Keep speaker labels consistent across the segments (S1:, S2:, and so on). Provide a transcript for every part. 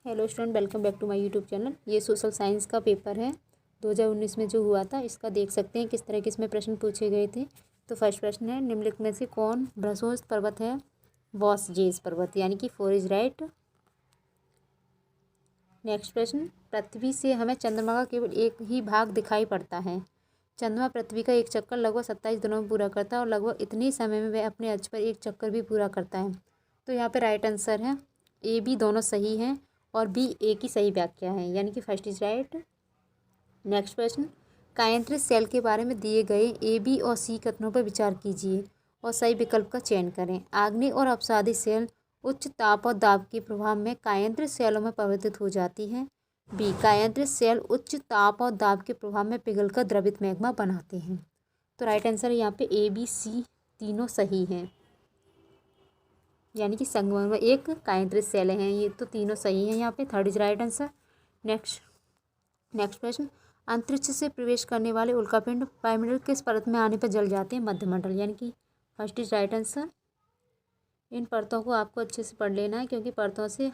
S1: Hello student, welcome back to my YouTube channel. ये social science का paper है 2019 में जो हुआ था। इसका देख सकते हैं किस तरह के इसमें प्रश्न पूछे गए थे। तो फर्स्ट प्रश्न है, निम्नलिखित में से कौन ब्रसोस पर्वत है? वॉसजेस पर्वत, यानी कि 4 इज राइट। नेक्स्ट प्रश्न, पृथ्वी से हमें चंद्रमा का केवल एक ही भाग दिखाई पड़ता है। चंद्रमा पृथ्वी का एक चक्कर लगभग 27 दिनों में पूरा करता है और लगभग इतने समय में वह अपने अक्ष पर एक चक्कर भी पूरा करता है। तो यहाँ पे राइट आंसर है ए बी दोनों सही हैं और बी ए की सही व्याख्या है, यानी कि फर्स्ट इज राइट। नेक्स्ट प्रश्न, कायंत्रित सेल के बारे में दिए गए ए बी और सी कथनों पर विचार कीजिए और सही विकल्प का चयन करें। आग्नेय और अपसादी सेल उच्च ताप और दाब के प्रभाव में कायंत्रित सेलों में परिवर्तित हो जाती है। बी, कायंत्रित सेल उच्च ताप और दाब के प्रभाव में पिघलकर द्रवित मैग्मा बनाते हैं। तो राइट आंसर यहाँ पे ए बी सी तीनों सही हैं, यानी कि संगमरमर में एक कायंत्रित सेल हैं। ये तो तीनों सही हैं यहाँ पे, third is right answer. Next प्रश्न, अंतरिक्ष से प्रवेश करने वाले उल्कापिंड वायुमंडल किस परत में आने पर जल जाते हैं? मध्यमंडल, यानी कि फर्स्ट इज राइट आंसर। इन परतों को आपको अच्छे से पढ़ लेना है क्योंकि परतों से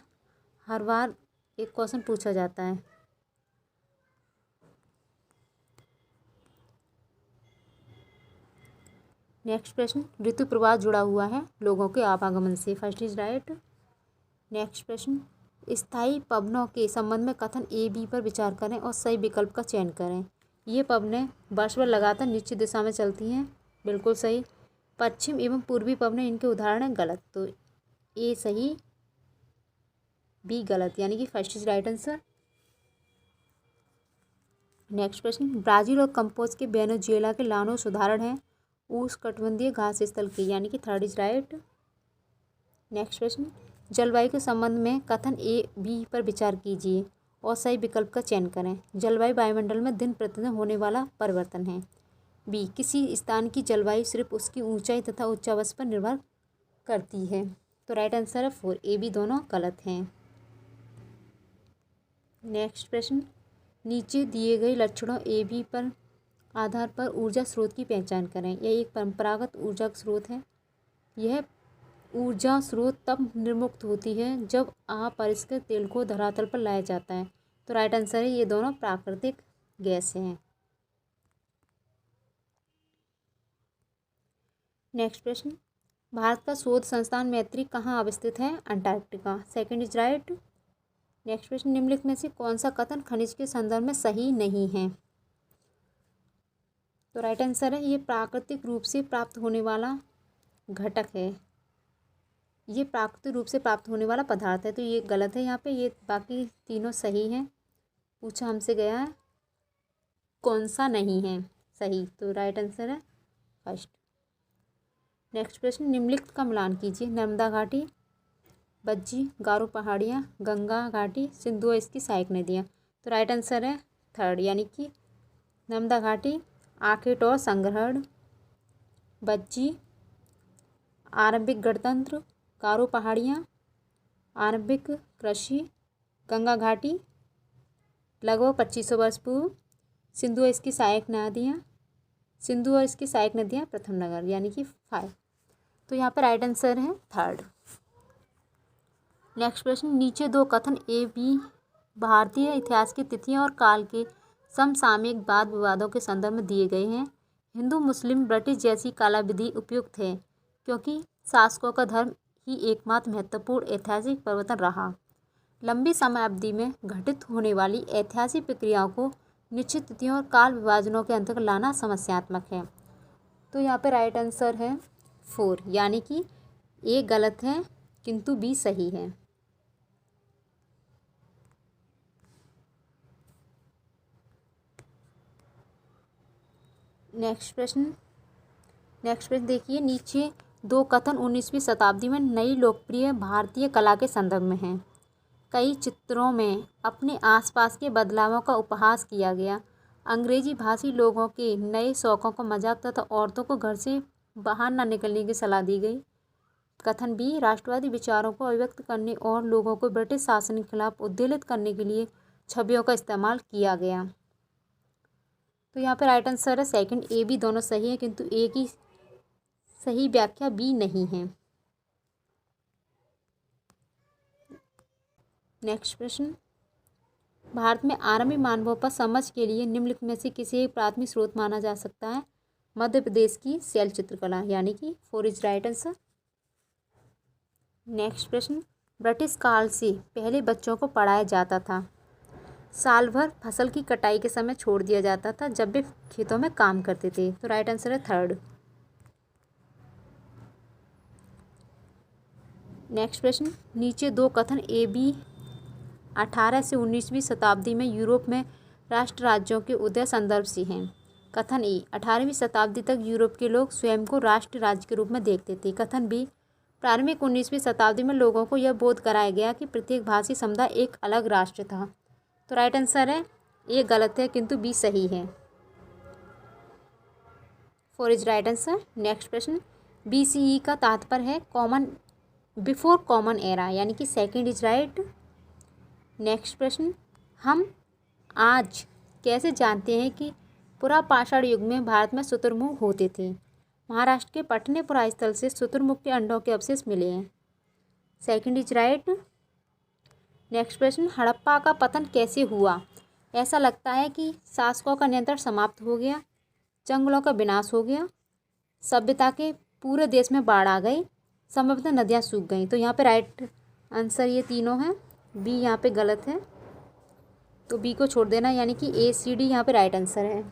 S1: हर बार एक क्वेश्चन पूछा जाता है। नेक्स्ट प्रश्न, ऋतु प्रवाह जुड़ा हुआ है लोगों के आवागमन से। First is right. नेक्स्ट प्रश्न, स्थायी पवनों के संबंध में कथन ए बी पर विचार करें और सही विकल्प का चयन करें। ये पवनें वर्ष भर लगातार निश्चित दिशा में चलती हैं, बिल्कुल सही। पश्चिम एवं पूर्वी पवनें इनके उदाहरण हैं, गलत। तो ए सही, बी गलत, यानी कि first is right answer. Next प्रश्न, ब्राज़ील और कंपोज के वेनेजुएला के लानोस उदाहरण हैं उष्णकटिबंधीय घास स्थल के, यानी कि थर्ड इज राइट। नेक्स्ट प्रश्न, जलवायु के संबंध में कथन ए बी पर विचार कीजिए और सही विकल्प का चयन करें। जलवायु वायुमंडल में दिन प्रतिदिन होने वाला परिवर्तन है। बी, किसी स्थान की जलवायु सिर्फ उसकी ऊंचाई तथा उच्चावच पर निर्भर करती है। तो राइट आंसर है 4, ए बी दोनों गलत हैं। नेक्स्ट प्रश्न, नीचे दिए गए लक्षणों ए बी पर आधार पर ऊर्जा स्रोत की पहचान करें। यह एक परंपरागत ऊर्जा स्रोत है। यह ऊर्जा स्रोत तब निर्मुक्त होती है जब अपरिष्कृत तेल को धरातल पर लाया जाता है। तो राइट आंसर है ये दोनों प्राकृतिक गैस हैं। नेक्स्ट प्रश्न, भारत का शोध संस्थान मैत्री कहाँ अवस्थित है? Antarctica, second is right. Next प्रश्न, निम्नलिखित में से कौन सा कथन खनिज के संदर्भ में सही नहीं है? तो राइट आंसर है ये प्राकृतिक रूप से प्राप्त होने वाला घटक है। ये प्राकृतिक रूप से प्राप्त होने वाला पदार्थ है, तो ये गलत है यहाँ पे। ये बाकी तीनों सही हैं। पूछा हमसे गया है कौन सा नहीं है सही, तो राइट आंसर है फर्स्ट। नेक्स्ट प्रश्न, निम्नलिखित का मिलान कीजिए। नर्मदा घाटी, बज्जी, गारो पहाड़ियाँ, गंगा घाटी, सिंधु और इसकी सहायक नदियाँ। तो राइट आंसर है थर्ड, यानी कि नर्मदा घाटी, आखेट और संग्रहण, बज्जी, आरंभिक गणतंत्र, गारो पहाड़ियाँ, आरंभिक कृषि, गंगा घाटी लगभग 2500 वर्ष पूर्व, सिंधु और इसकी सहायक नदियाँ प्रथम नगर, यानी कि 5। तो यहाँ पर राइट आंसर है थर्ड। नेक्स्ट प्रश्न, नीचे दो कथन ए बी भारतीय इतिहास की तिथियाँ और काल के समसामयिक वाद विवादों के संदर्भ में दिए गए हैं। हिंदू, मुस्लिम, ब्रिटिश जैसी कालाविधि उपयुक्त है क्योंकि शासकों का धर्म ही एकमात्र महत्वपूर्ण ऐतिहासिक परिवर्तन रहा। लंबी समय अवधि में घटित होने वाली ऐतिहासिक प्रक्रियाओं को निश्चित तिथियों और काल विभाजनों के अंतर्गत लाना समस्यात्मक है। तो यहाँ पे राइट आंसर है 4, यानी कि ए गलत है किंतु बी सही है। नेक्स्ट प्रश्न देखिए। नीचे दो कथन 19वीं शताब्दी में नई लोकप्रिय भारतीय कला के संदर्भ में हैं। कई चित्रों में अपने आसपास के बदलावों का उपहास किया गया। अंग्रेजी भाषी लोगों के नए शौकों को मजाक तथा औरतों को घर से बाहर न निकलने की सलाह दी गई। कथन बी, राष्ट्रवादी विचारों को अभिव्यक्त करने और लोगों को ब्रिटिश शासन के खिलाफ उद्वेलित करने के लिए छवियों का इस्तेमाल किया गया। तो यहाँ पे राइट आंसर है सेकंड, ए बी दोनों सही है किंतु ए की सही व्याख्या बी नहीं है। नेक्स्ट प्रश्न, भारत में आरंभी मानवों पर समझ के लिए निम्नलिखित में से किसी एक प्राथमिक स्रोत माना जा सकता है? मध्य प्रदेश की शैल चित्रकला, यानी कि 4 इज राइट आंसर। नेक्स्ट प्रश्न, ब्रिटिश काल से पहले बच्चों को पढ़ाया जाता था। साल भर फसल की कटाई के समय छोड़ दिया जाता था जब वे खेतों में काम करते थे। तो राइट आंसर है 3rd। नेक्स्ट प्रश्न, नीचे दो कथन AB 18 से 19वीं शताब्दी में यूरोप में राष्ट्र राज्यों के उदय संदर्भ से हैं। कथन ए, 18वीं शताब्दी तक यूरोप के लोग स्वयं को राष्ट्र राज्य के रूप में देखते थे। कथन बी, प्रारंभिक 19वीं शताब्दी में लोगों को यह बोध कराया गया कि प्रत्येक भाषी समुदाय एक अलग राष्ट्र था। तो राइट आंसर है ये गलत है किंतु बी सही है। 4 इज राइट आंसर। नेक्स्ट प्रश्न, BCE का तात्पर्य है कॉमन बिफोर कॉमन एरा, यानी कि 2nd इज राइट। नेक्स्ट प्रश्न, हम आज कैसे जानते हैं कि पुरापाषाण युग में भारत में शुतुरमुर्ग होते थे? महाराष्ट्र के पटनेपुरा स्थल से शुतुरमुर्ग के अंडों के अवशेष मिले हैं। 2nd is right. नेक्स्ट प्रश्न, हड़प्पा का पतन कैसे हुआ? ऐसा लगता है कि शासकों का नियंत्रण समाप्त हो गया, जंगलों का विनाश हो गया, सभ्यता के पूरे देश में बाढ़ आ गई, संभवतः नदियाँ सूख गईं। तो यहाँ पे राइट आंसर ये तीनों हैं। बी यहाँ पे गलत है, तो बी को छोड़ देना, यानी कि ACD यहाँ पे राइट आंसर है।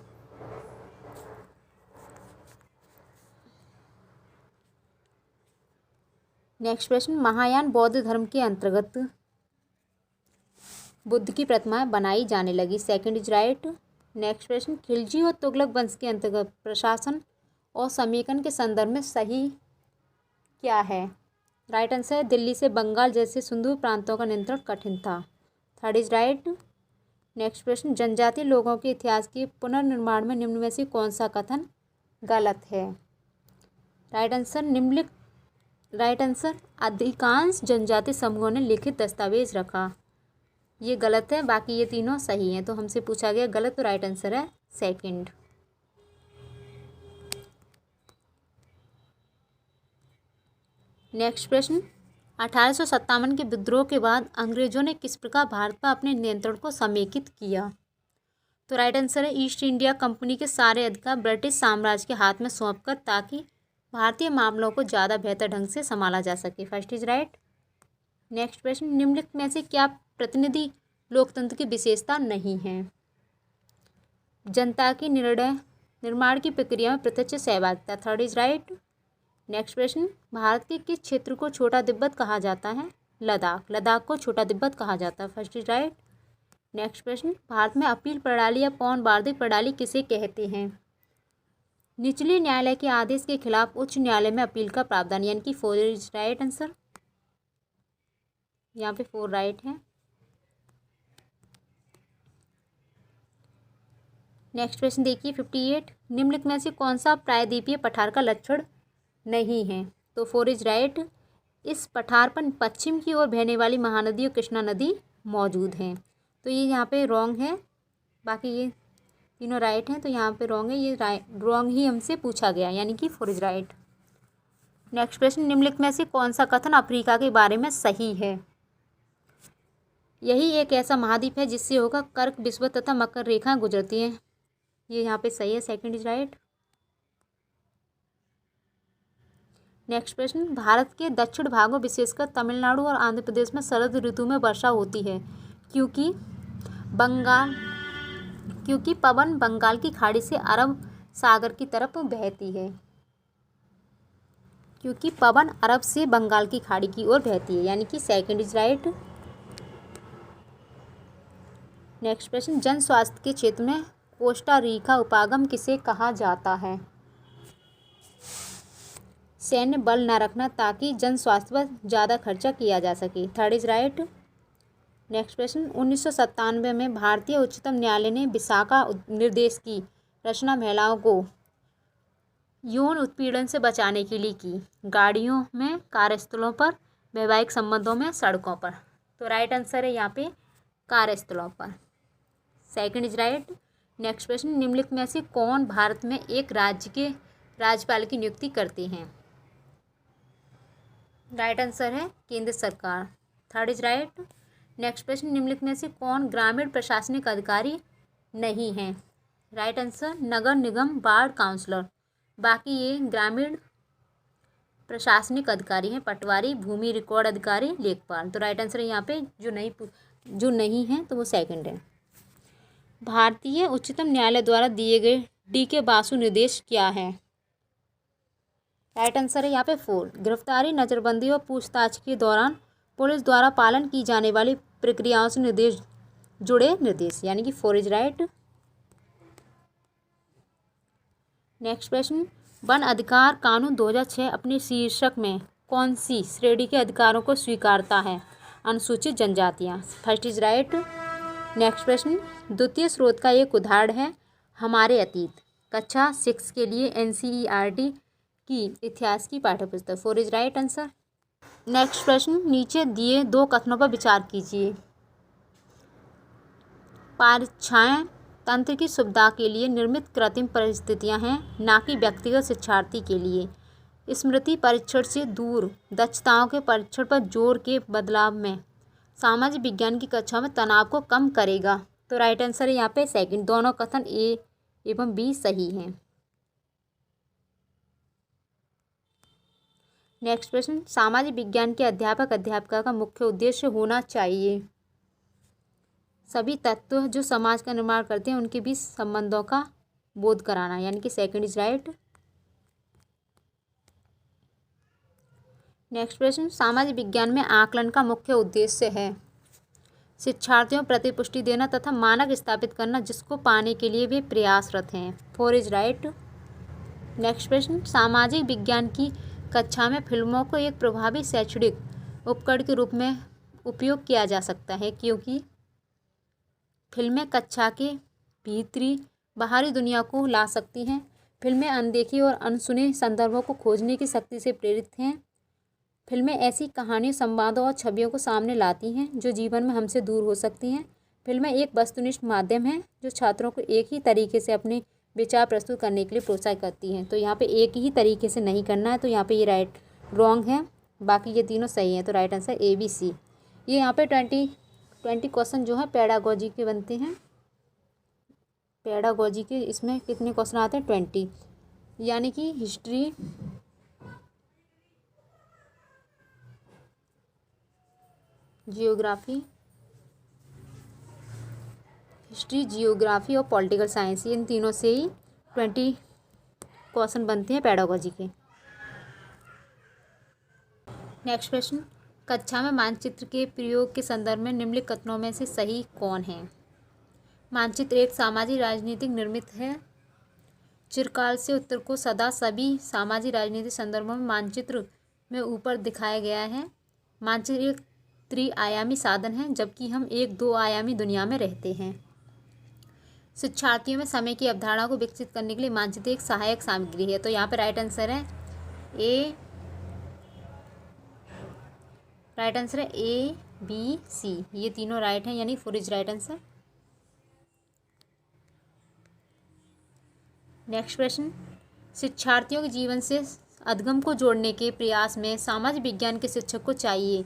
S1: नेक्स्ट प्रश्न, महायान बौद्ध धर्म के अंतर्गत बुद्ध की प्रतिमाएं बनाई जाने लगी। 2nd is right. नेक्स्ट प्रश्न, खिलजी और तुगलक वंश के अंतर्गत प्रशासन और समेकन के संदर्भ में सही क्या है? राइट आंसर है दिल्ली से बंगाल जैसे सुदूर प्रांतों का नियंत्रण कठिन था। 3rd is right. नेक्स्ट प्रश्न, जनजातीय लोगों के इतिहास के पुनर्निर्माण में निम्न में से कौन सा कथन गलत है? राइट आंसर अधिकांश जनजातीय समूहों ने लिखित दस्तावेज रखा। ये गलत है, बाकी ये तीनों सही हैं। तो हमसे पूछा गया गलत, तो राइट आंसर है 2nd। नेक्स्ट प्रश्न, 1857 के विद्रोह के बाद अंग्रेजों ने किस प्रकार भारत पर अपने नियंत्रण को समेकित किया? तो राइट आंसर है ईस्ट इंडिया कंपनी के सारे अधिकार ब्रिटिश साम्राज्य के हाथ में सौंपकर, ताकि भारतीय मामलों को ज़्यादा बेहतर ढंग से संभाला जा सके। 1st is right. नेक्स्ट प्रश्न, निम्नलिखित में से क्या प्रतिनिधि लोकतंत्र की विशेषता नहीं है? जनता की निर्माण की प्रक्रिया में प्रत्यक्ष सहभागिता। 3rd is right. नेक्स्ट प्रश्न, भारत के किस क्षेत्र को छोटा तिब्बत कहा जाता है? लद्दाख को छोटा तिब्बत कहा जाता है। 1st is right. नेक्स्ट प्रश्न, भारत में अपील प्रणाली या पौनबार्दी प्रणाली किसे कहते हैं? निचले न्यायालय के आदेश के खिलाफ उच्च न्यायालय में अपील का प्रावधान, यानी कि 4 इज राइट आंसर। यहाँ पे 4 राइट है। नेक्स्ट प्रश्न देखिए 58, निम्नलिखित में से कौन सा प्रायद्वीपीय पठार का लक्षण नहीं है? तो 4 इज राइट। इस पठार पर पश्चिम की ओर बहने वाली महानदी और कृष्णा नदी मौजूद हैं। तो ये यहाँ पे रॉन्ग है, बाकी ये तीनों राइट हैं। तो यहाँ पे रॉन्ग है, ये रॉन्ग ही हमसे पूछा गया, यानी कि 4 इज राइट। नेक्स्ट प्रश्न, निम्नलिखित में से कौन सा कथन अफ्रीका के बारे में सही है? यही एक ऐसा महाद्वीप है जिससे होकर कर्क, विषुवत तथा मकर रेखाएं गुजरती हैं। ये यहाँ पे सही है। 2nd is right. नेक्स्ट प्रश्न, भारत के दक्षिण भागों विशेषकर तमिलनाडु और आंध्र प्रदेश में शरद ऋतु में वर्षा होती है क्योंकि पवन बंगाल की खाड़ी से अरब सागर की तरफ बहती है। क्योंकि पवन अरब से बंगाल की खाड़ी की ओर बहती है, यानी कि 2nd इज राइट। नेक्स्ट प्रश्न, जन स्वास्थ्य के क्षेत्र में कोस्टा रिका उपागम किसे कहा जाता है? सैन्य बल न रखना ताकि जन स्वास्थ्य पर ज़्यादा खर्चा किया जा सके। 3rd is right. नेक्स्ट प्रश्न, 1997 में भारतीय उच्चतम न्यायालय ने विशाखा निर्देश की रचना महिलाओं को यौन उत्पीड़न से बचाने के लिए की। गाड़ियों में, कार्यस्थलों पर, वैवाहिक संबंधों में, सड़कों पर। तो राइट आंसर है यहाँ पे कार्यस्थलों पर। 2nd is right. नेक्स्ट प्रश्न, निम्नलिखित में से कौन भारत में एक राज्य के राज्यपाल की नियुक्ति करते हैं? राइट आंसर है केंद्र सरकार। 3rd is right. नेक्स्ट प्रश्न, निम्नलिखित में से कौन ग्रामीण प्रशासनिक अधिकारी नहीं है? राइट आंसर नगर निगम वार्ड काउंसलर। बाकी ये ग्रामीण प्रशासनिक अधिकारी हैं पटवारी, भूमि रिकॉर्ड अधिकारी, लेखपाल। तो राइट आंसर है यहाँ पे जो नहीं है तो वो सेकंड है। भारतीय उच्चतम न्यायालय द्वारा दिए गए DK बासु निर्देश क्या है? राइट आंसर है यहाँ पे 4। गिरफ्तारी, नजरबंदी और पूछताछ के दौरान पुलिस द्वारा पालन की जाने वाली प्रक्रियाओं से जुड़े निर्देश, यानी कि 4 इज राइट। नेक्स्ट प्रश्न, वन अधिकार कानून 2006 अपने शीर्षक में कौन सी श्रेणी के अधिकारों को स्वीकारता है? अनुसूचित जनजातियाँ। First is right. नेक्स्ट प्रश्न, द्वितीय स्रोत का एक उदाहरण है हमारे अतीत। कक्षा 6 के लिए NCERT की इतिहास की पाठ्यपुस्तक। 4 इज राइट आंसर। नेक्स्ट प्रश्न, नीचे दिए 2 कथनों पर विचार कीजिए। परीक्षाएं तंत्र की सुविधा के लिए निर्मित कृत्रिम परिस्थितियां हैं, ना कि व्यक्तिगत शिक्षार्थी के लिए। स्मृति परीक्षण से दूर दक्षताओं के परीक्षण पर जोर के बदलाव में सामाजिक विज्ञान की कक्षा में तनाव को कम करेगा। तो राइट आंसर है यहाँ पे सेकंड। दोनों कथन A एवं B सही हैं। नेक्स्ट प्रश्न, सामाजिक विज्ञान के अध्यापक अध्यापिका का मुख्य उद्देश्य होना चाहिए सभी तत्व जो समाज का निर्माण करते हैं उनके बीच संबंधों का बोध कराना, यानी कि सेकंड इज राइट। नेक्स्ट प्रश्न, सामाजिक विज्ञान में आकलन का मुख्य उद्देश्य है शिक्षार्थियों प्रतिपुष्टि देना तथा मानक स्थापित करना जिसको पाने के लिए वे प्रयासरत हैं। 4 इज राइट। नेक्स्ट प्रश्न, सामाजिक विज्ञान की कक्षा में फिल्मों को एक प्रभावी शैक्षणिक उपकरण के रूप में उपयोग किया जा सकता है क्योंकि फिल्में कक्षा के भीतरी बाहरी दुनिया को ला सकती हैं। फिल्में अनदेखी और अनसुने संदर्भों को खोजने की शक्ति से प्रेरित हैं। फिल्में ऐसी कहानियों, संवादों और छवियों को सामने लाती हैं जो जीवन में हमसे दूर हो सकती हैं। फिल्में एक वस्तुनिष्ठ माध्यम है जो छात्रों को एक ही तरीके से अपने विचार प्रस्तुत करने के लिए प्रोत्साहित करती हैं। तो यहाँ पे एक ही तरीके से नहीं करना है, तो यहाँ पे ये रॉन्ग है। बाकी ये तीनों सही हैं। तो right answer A, B, C। ये यहाँ पे 20 क्वेश्चन जो है पेडागोजी के बनते हैं। पेडागोजी के इसमें कितने क्वेश्चन आते हैं? 20, यानी कि हिस्ट्री, जियोग्राफी और पॉलिटिकल साइंस, इन तीनों से ही 20 क्वेश्चन बनते हैं पेडागोजी के। नेक्स्ट प्रश्न, कक्षा में मानचित्र के प्रयोग के संदर्भ में निम्नलिखित कथनों में से सही कौन है? मानचित्र एक सामाजिक राजनीतिक निर्मित है। चिरकाल से उत्तर को सदा सभी सामाजिक राजनीतिक संदर्भों में मानचित्र में ऊपर दिखाया गया है। मानचित्र एक त्रिआयामी साधन है जबकि हम एक 2 आयामी दुनिया में रहते हैं। शिक्षार्थियों में समय की अवधारणा को विकसित करने के लिए मानचित्र एक सहायक सामग्री है। तो यहाँ पे राइट आंसर है A, B, C। ये तीनों राइट हैं, यानी 4 इज राइट आंसर। नेक्स्ट प्रश्न, शिक्षार्थियों के जीवन से अधगम को जोड़ने के प्रयास में सामाजिक विज्ञान के शिक्षक को चाहिए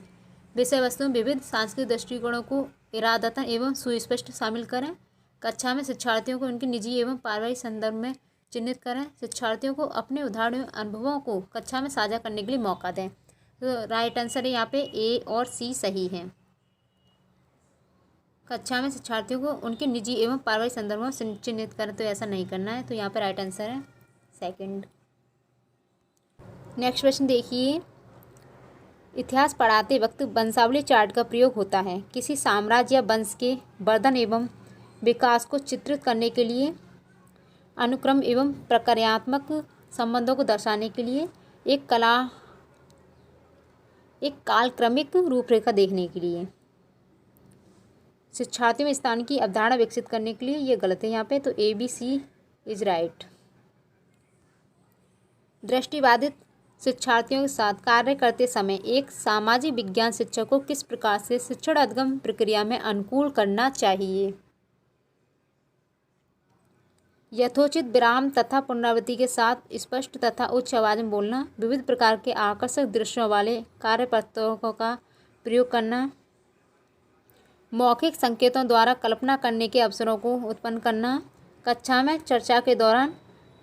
S1: विषय वस्तु में विविध सांस्कृतिक दृष्टिकोणों को इरादतन एवं सुस्पष्ट शामिल करें। कक्षा में शिक्षार्थियों को उनके निजी एवं पारिवारिक संदर्भ में चिन्हित करें। शिक्षार्थियों को अपने उदाहरण एवं अनुभवों को कक्षा में साझा करने के लिए मौका दें। तो राइट आंसर है यहाँ पे A और C सही हैं। कक्षा में शिक्षार्थियों को उनके निजी एवं पारिवारिक संदर्भों में चिन्हित करें, तो ऐसा नहीं करना है। तो यहाँ पे राइट आंसर है सेकंड। नेक्स्ट प्रश्न देखिए, इतिहास पढ़ाते वक्त वंशावली चार्ट का प्रयोग होता है किसी साम्राज्य या वंश के वर्धन एवं विकास को चित्रित करने के लिए, अनुक्रम एवं प्रक्रियात्मक संबंधों को दर्शाने के लिए, एक कालक्रमिक रूपरेखा देखने के लिए, शिक्षार्थियों में स्थान की अवधारणा विकसित करने के लिए। ये गलत है यहाँ पे, तो A, B, C is right. दृष्टिबाधित शिक्षार्थियों के साथ कार्य करते समय एक सामाजिक विज्ञान शिक्षक को किस प्रकार से शिक्षण अधगम प्रक्रिया में अनुकूल करना चाहिए? यथोचित विराम तथा पुनरावृत्ति के साथ स्पष्ट तथा उच्च आवाज में बोलना, विविध प्रकार के आकर्षक दृश्यों वाले कार्यपत्रों का प्रयोग करना, मौखिक संकेतों द्वारा कल्पना करने के अवसरों को उत्पन्न करना। कक्षा में चर्चा के दौरान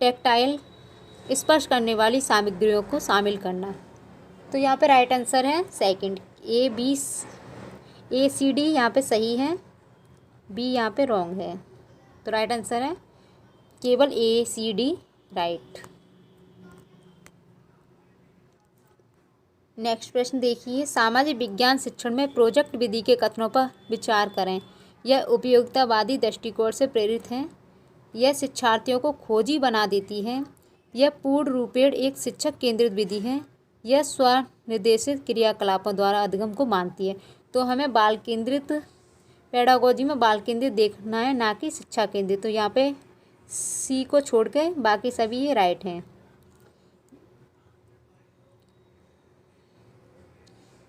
S1: टैक्टाइल स्पर्श करने वाली सामग्रियों को शामिल करना। तो यहाँ पे राइट आंसर है सेकंड, ABCD यहाँ पे सही है, बी यहाँ पे रॉन्ग है। तो राइट आंसर है केवल ACD राइट। नेक्स्ट प्रश्न देखिए, सामाजिक विज्ञान शिक्षण में प्रोजेक्ट विधि के कथनों पर विचार करें। यह उपयोगितावादी दृष्टिकोण से प्रेरित है। यह शिक्षार्थियों को खोजी बना देती है। यह पूर्ण रूपेण एक शिक्षक केंद्रित विधि है। यह स्वनिर्देशित क्रियाकलापों द्वारा अधिगम को मानती है। तो हमें बाल केंद्रित पेडागोजी में बाल केंद्रित देखना है, ना कि शिक्षा केंद्रित। तो यहाँ पे सी को छोड़ के बाकी सभी ये राइट हैं।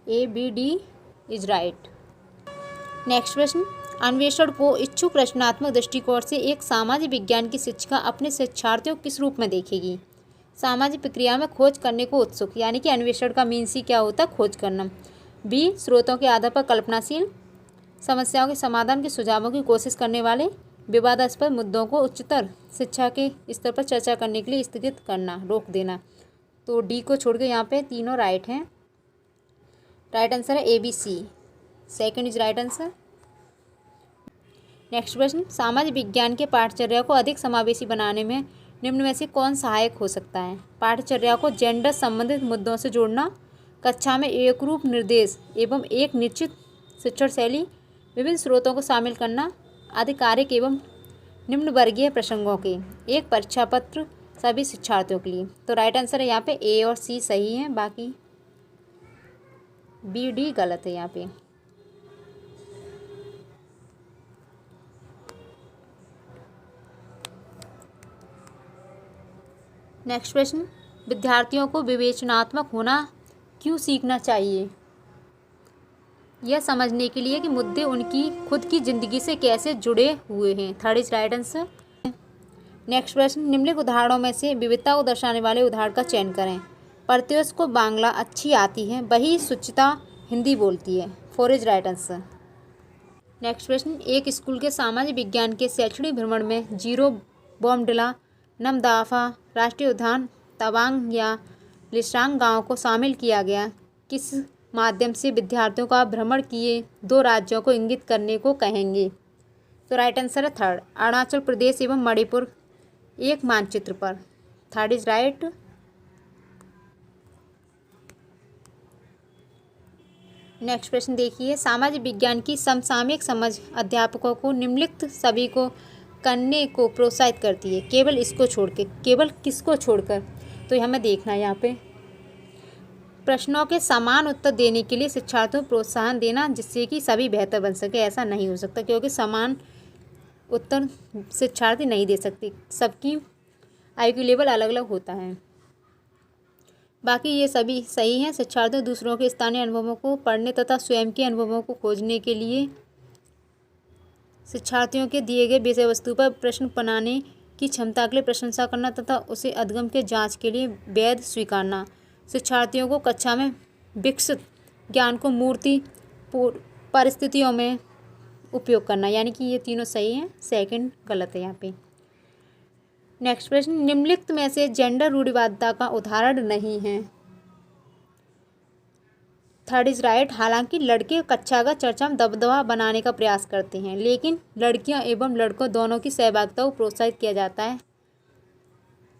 S1: ABD is right. नेक्स्ट प्रश्न, अन्वेषण को इच्छुक रचनात्मक दृष्टिकोण से एक सामाजिक विज्ञान की शिक्षिका अपने शिक्षार्थियों को किस रूप में देखेगी। सामाजिक प्रक्रिया में खोज करने को उत्सुक, यानी कि अन्वेषण का मीन्स ही क्या होता है, खोज करना। बी, स्रोतों के आधार पर कल्पनाशील, समस्याओं के समाधान के सुझावों की कोशिश करने वाले, विवादास्पद मुद्दों को उच्चतर शिक्षा के स्तर पर चर्चा करने के लिए स्थगित करना, रोक देना। तो डी को छोड़ के यहाँ पे तीनों राइट हैं। राइट आंसर है ABC, second is right answer. Next प्रश्न, सामाजिक विज्ञान के पाठचर्या को अधिक समावेशी बनाने में निम्न में से कौन सहायक हो सकता है। पाठचर्या को जेंडर संबंधित मुद्दों से जोड़ना, कक्षा में एक रूप निर्देश एवं एक निश्चित शिक्षण शैली, विभिन्न स्रोतों को शामिल करना, आधिकारिक एवं निम्न वर्गीय प्रसंगों के एक परीक्षा पत्र सभी शिक्षार्थियों के लिए। तो राइट आंसर है यहाँ पे A और C सही हैं, बाकी B D गलत है यहाँ पे। नेक्स्ट प्रश्न, विद्यार्थियों को विवेचनात्मक होना क्यों सीखना चाहिए। यह समझने के लिए कि मुद्दे उनकी खुद की ज़िंदगी से कैसे जुड़े हुए हैं। Third is right answer. Next प्रश्न, निम्नलिखित उदाहरणों में से विविधता को दर्शाने वाले उदाहरण का चयन करें। प्रत्युष को बांग्ला अच्छी आती है, वही सुचिता हिंदी बोलती है। Four is right answer. Next प्रश्न, एक स्कूल के सामाजिक विज्ञान के शैक्षणिक भ्रमण में जीरो बोमडिला, नमदाफा, राष्ट्रीय उद्यान तवांग या लिसांग गाँव को शामिल किया गया। किस माध्यम से विद्यार्थियों का भ्रमण किए दो राज्यों को इंगित करने को कहेंगे। तो राइट आंसर है थर्ड, अरुणाचल प्रदेश एवं मणिपुर एक मानचित्र पर। Third is right. नेक्स्ट प्रश्न देखिए, सामाजिक विज्ञान की समसामयिक समझ अध्यापकों को निम्नलिखित सभी को करने को प्रोत्साहित करती है, केवल इसको छोड़ के। केवल किसको छोड़कर, तो हमें देखना है यहाँ पे। प्रश्नों के समान उत्तर देने के लिए शिक्षार्थियों को प्रोत्साहन देना, जिससे कि सभी बेहतर बन सके। ऐसा नहीं हो सकता, क्योंकि समान उत्तर शिक्षार्थी नहीं दे सकते, सबकी IQ लेवल अलग अलग होता है। बाकी ये सभी सही हैं। शिक्षार्थियों दूसरों के स्थानीय अनुभवों को पढ़ने तथा स्वयं के अनुभवों को खोजने के लिए शिक्षार्थियों के दिए गए विषय वस्तु पर प्रश्न बनाने की क्षमता के लिए प्रशंसा करना तथा उसे अधिगम के जांच के लिए वैध स्वीकारना। शिक्षार्थियों को कक्षा में विकसित ज्ञान को मूर्ति परिस्थितियों में उपयोग करना, यानी कि ये तीनों सही हैं, सेकंड गलत है यहाँ पे। नेक्स्ट प्रश्न, निम्नलिखित में से जेंडर रूढ़िवादिता का उदाहरण नहीं है। Third is right. हालांकि लड़के कक्षागत चर्चा में दबदबा बनाने का प्रयास करते हैं, लेकिन लड़कियां एवं लड़कों दोनों की सहभागिता को प्रोत्साहित किया जाता है।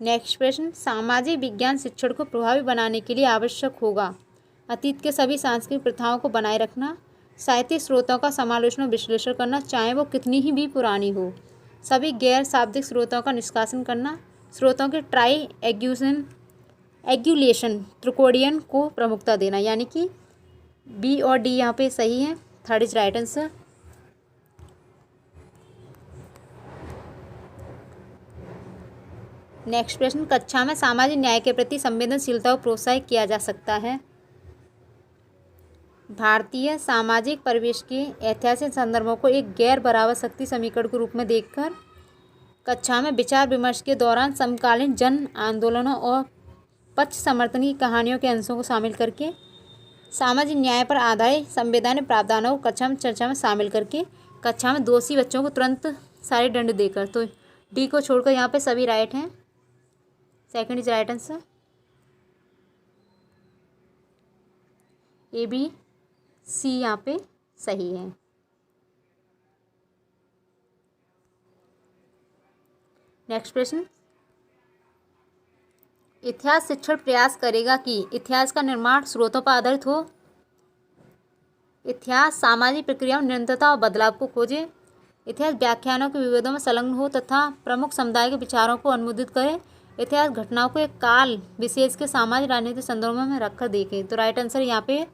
S1: नेक्स्ट प्रश्न, सामाजिक विज्ञान शिक्षण को प्रभावी बनाने के लिए आवश्यक होगा अतीत के सभी सांस्कृतिक प्रथाओं को बनाए रखना, साहित्यिक स्रोतों का समालोचन और विश्लेषण करना, चाहे वो कितनी ही भी पुरानी हो, सभी गैर शाब्दिक स्रोतों का निष्कासन करना, स्रोतों के ट्राई एग्यूलेशन त्रिकोणीयन को प्रमुखता देना, यानी कि B और D यहाँ पे सही है। Third is right answer. Next प्रश्न, कक्षा में सामाजिक न्याय के प्रति संवेदनशीलता को प्रोत्साहित किया जा सकता है। भारतीय सामाजिक परिवेश के ऐतिहासिक संदर्भों को एक गैर बराबर शक्ति समीकरण के रूप में देखकर कक्षा में विचार विमर्श के दौरान समकालीन जन आंदोलनों और पक्ष समर्थन की कहानियों के अंशों को शामिल करके सामाजिक न्याय पर आधारित संवैधानिक प्रावधानों को कक्षा में चर्चा में शामिल करके कक्षा में दोषी बच्चों को तुरंत सारे दंड देकर। तो डी को छोड़कर यहाँ पे सभी राइट हैं। Second is right answer. A B C यहाँ पे सही है। नेक्स्ट प्रश्न, इतिहास शिक्षण प्रयास करेगा कि इतिहास का निर्माण स्रोतों पर आधारित हो। इतिहास सामाजिक प्रक्रियाओं में निरंतरता और बदलाव को खोजे। इतिहास व्याख्यानों के विविधों में संलग्न हो तथा प्रमुख समुदाय के विचारों को अनुमोदित करे। इतिहास घटनाओं को एक काल विशेष के सामाजिक राजनीतिक संदर्भों में रखकर देखें। तो राइट आंसर यहाँ पे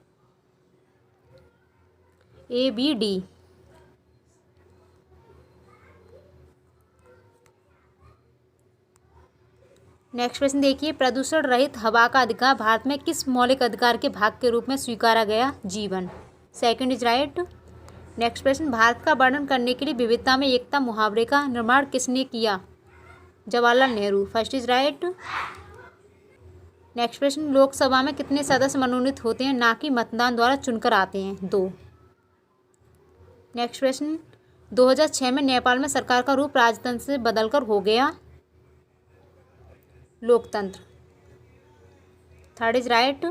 S1: ए बी डी। नेक्स्ट प्रश्न देखिए, प्रदूषण रहित हवा का अधिकार भारत में किस मौलिक अधिकार के भाग के रूप में स्वीकारा गया? जीवन। Second is right. नेक्स्ट प्रश्न, भारत का वर्णन करने के लिए विविधता में एकता मुहावरे का निर्माण किसने किया? Jawaharlal Nehru. First is right. Next प्रश्न, लोकसभा में कितने सदस्य मनोनीत होते हैं, ना कि मतदान द्वारा चुनकर आते हैं? 2। नेक्स्ट प्रश्न, 2006 में नेपाल में सरकार का रूप राजतंत्र से बदलकर हो गया लोकतंत्र। Third is right.